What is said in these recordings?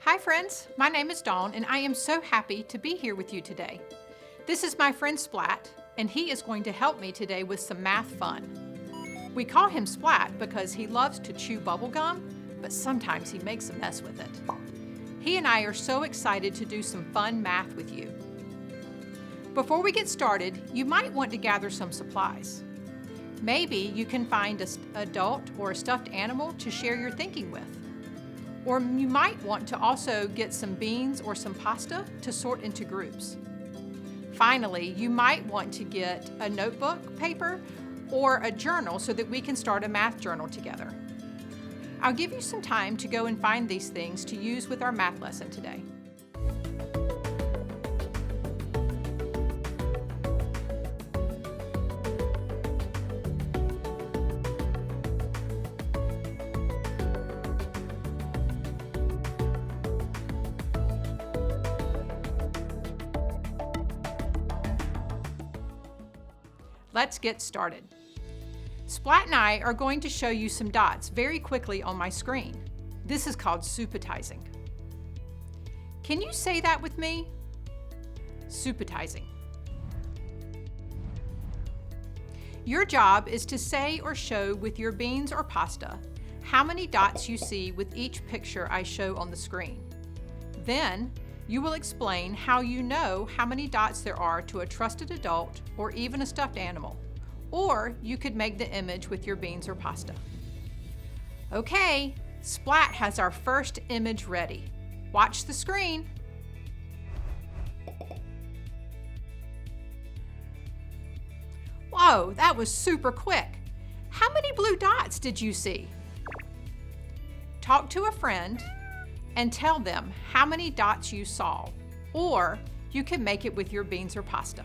Hi friends, my name is Dawn and I am so happy to be here with you today. This is my friend Splat and he is going to help me today with some math fun. We call him Splat because he loves to chew bubble gum, but sometimes he makes a mess with it. He and I are so excited to do some fun math with you. Before we get started, you might want to gather some supplies. Maybe you can find an adult or a stuffed animal to share your thinking with. Or you might want to also get some beans or some pasta to sort into groups. Finally, you might want to get a notebook, paper, or a journal so that we can start a math journal together. I'll give you some time to go and find these things to use with our math lesson today. Let's get started. Splat and I are going to show you some dots very quickly on my screen. This is called Subitizing. Can you say that with me? Subitizing. Your job is to say or show with your beans or pasta how many dots you see with each picture I show on the screen. Then, you will explain how you know how many dots there are to a trusted adult or even a stuffed animal. Or you could make the image with your beans or pasta. Okay, Splat has our first image ready. Watch the screen. Whoa, that was super quick. How many blue dots did you see? Talk to a friend and tell them how many dots you saw, or you can make it with your beans or pasta.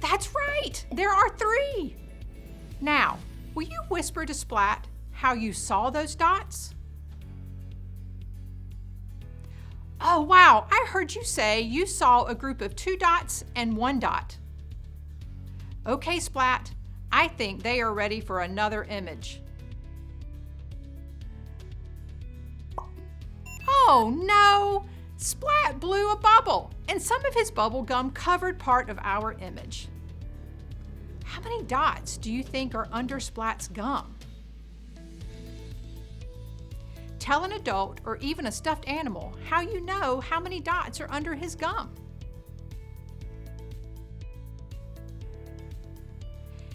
That's right, there are 3. Now, will you whisper to Splat how you saw those dots? Oh wow, I heard you say you saw a group of 2 dots and 1 dot. Okay, Splat, I think they are ready for another image. Oh no! Splat blew a bubble, and some of his bubble gum covered part of our image. How many dots do you think are under Splat's gum? Tell an adult or even a stuffed animal how you know how many dots are under his gum.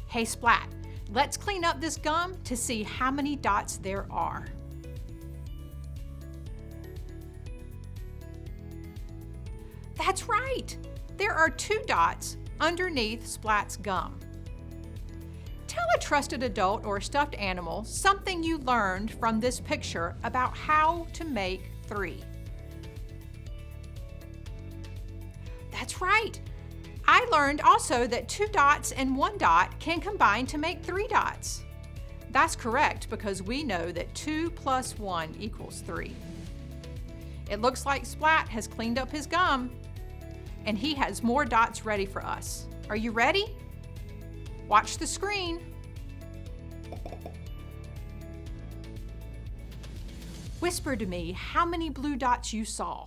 Hey Splat, let's clean up this gum to see how many dots there are. That's right! There are 2 dots underneath Splat's gum. Tell a trusted adult or a stuffed animal something you learned from this picture about how to make 3. That's right! I learned also that 2 dots and 1 dot can combine to make 3 dots. That's correct because we know that 2 plus 1 equals 3. It looks like Splat has cleaned up his gum, and he has more dots ready for us. Are you ready? Watch the screen. Whisper to me how many blue dots you saw.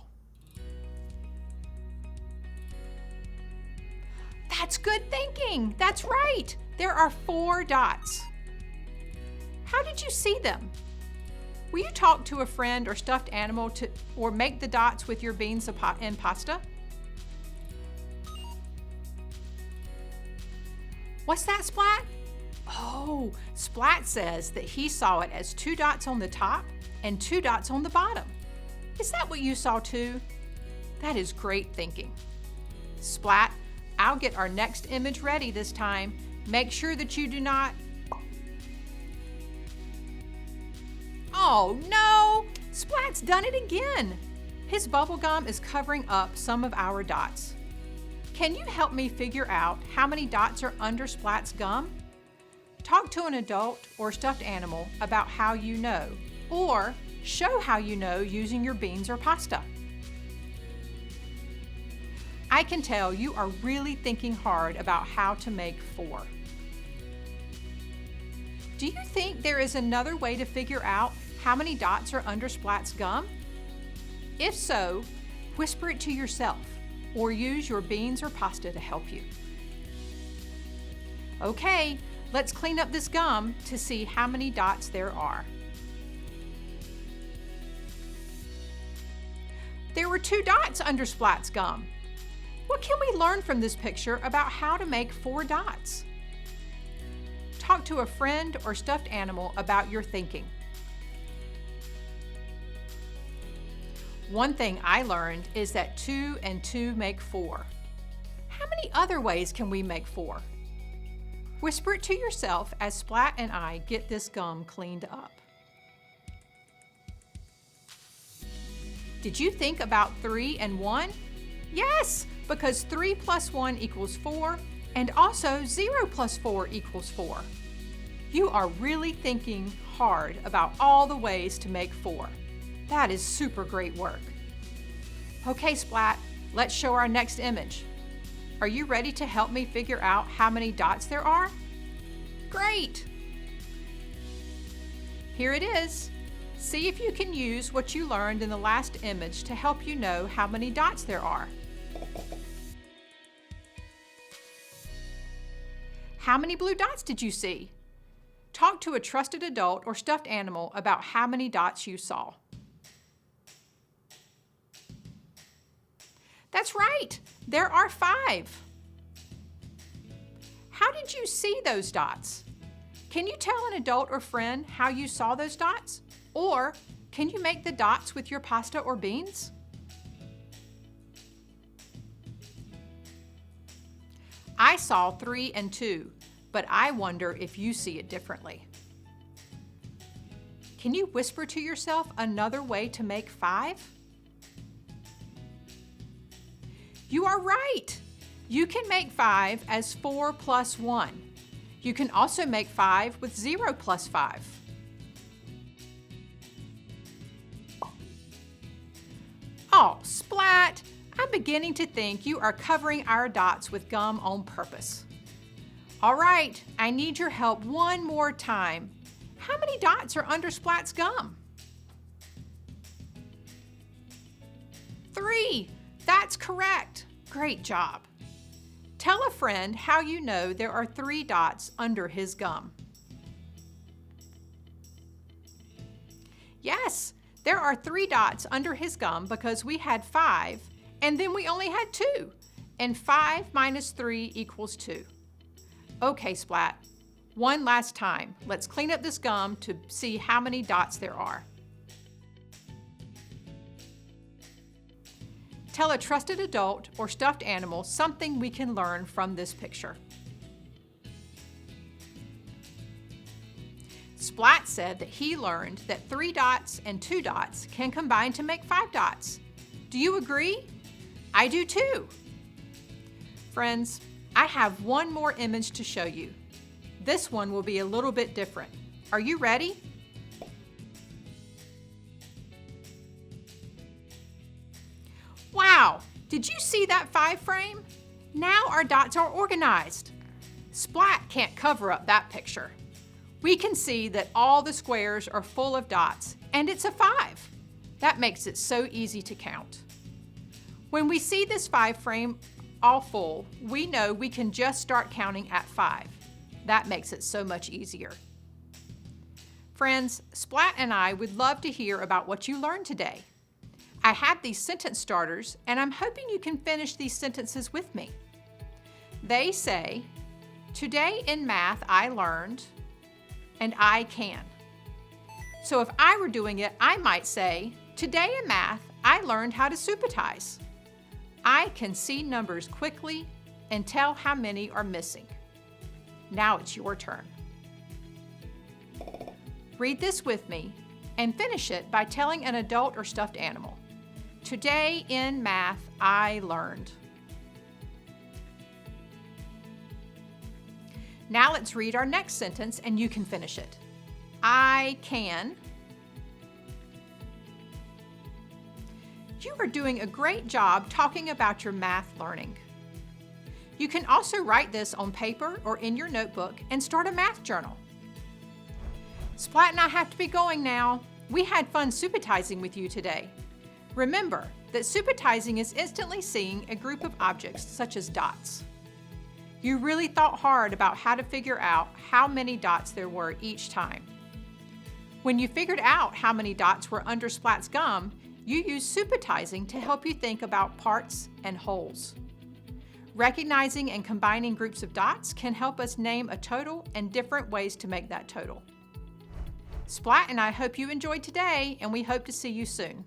That's good thinking. That's right. There are 4 dots. How did you see them? Will you talk to a friend or stuffed animal or make the dots with your beans and pasta? What's that, Splat? Oh, Splat says that he saw it as 2 dots on the top and 2 dots on the bottom. Is that what you saw too? That is great thinking. Splat, I'll get our next image ready this time. Make sure that you do not... Oh no! Splat's done it again! His bubble gum is covering up some of our dots. Can you help me figure out how many dots are under Splat's gum? Talk to an adult or stuffed animal about how you know, or show how you know using your beans or pasta. I can tell you are really thinking hard about how to make 4. Do you think there is another way to figure out how many dots are under Splat's gum? If so, whisper it to yourself or use your beans or pasta to help you. Okay, let's clean up this gum to see how many dots there are. There were 2 dots under Splat's gum. What can we learn from this picture about how to make 4 dots? Talk to a friend or stuffed animal about your thinking. One thing I learned is that 2 and 2 make 4. How many other ways can we make 4? Whisper it to yourself as Splat and I get this gum cleaned up. Did you think about 3 and 1? Yes, because 3 plus 1 equals 4, and also 0 plus 4 equals 4. You are really thinking hard about all the ways to make 4. That is super great work. Okay, Splat, let's show our next image. Are you ready to help me figure out how many dots there are? Great! Here it is. See if you can use what you learned in the last image to help you know how many dots there are. How many blue dots did you see? Talk to a trusted adult or stuffed animal about how many dots you saw. That's right, there are 5. How did you see those dots? Can you tell an adult or friend how you saw those dots? Or can you make the dots with your pasta or beans? I saw 3 and 2, but I wonder if you see it differently. Can you whisper to yourself another way to make 5? You are right! You can make 5 as 4 plus 1. You can also make 5 with 0 plus 5. Oh, Splat! I'm beginning to think you are covering our dots with gum on purpose. All right, I need your help one more time. How many dots are under Splat's gum? 3! That's correct. Great job. Tell a friend how you know there are 3 dots under his gum. Yes, there are 3 dots under his gum because we had 5 and then we only had 2, and 5 minus 3 equals 2. Okay, Splat, one last time. Let's clean up this gum to see how many dots there are. Tell a trusted adult or stuffed animal something we can learn from this picture. Splat said that he learned that 3 dots and 2 dots can combine to make 5 dots. Do you agree? I do too. Friends, I have one more image to show you. This one will be a little bit different. Are you ready? Wow, did you see that 5 frame? Now our dots are organized. Splat can't cover up that picture. We can see that all the squares are full of dots, and it's a 5. That makes it so easy to count. When we see this 5 frame all full, we know we can just start counting at 5. That makes it so much easier. Friends, Splat and I would love to hear about what you learned today. I have these sentence starters, and I'm hoping you can finish these sentences with me. They say, today in math I learned, and I can. So if I were doing it, I might say, today in math I learned how to subitize. I can see numbers quickly and tell how many are missing. Now it's your turn. Read this with me and finish it by telling an adult or stuffed animal. Today in math, I learned. Now let's read our next sentence and you can finish it. I can. You are doing a great job talking about your math learning. You can also write this on paper or in your notebook and start a math journal. Splat and I have to be going now. We had fun subitizing with you today. Remember that subitizing is instantly seeing a group of objects such as dots. You really thought hard about how to figure out how many dots there were each time. When you figured out how many dots were under Splat's gum, you used subitizing to help you think about parts and wholes. Recognizing and combining groups of dots can help us name a total and different ways to make that total. Splat and I hope you enjoyed today, and we hope to see you soon.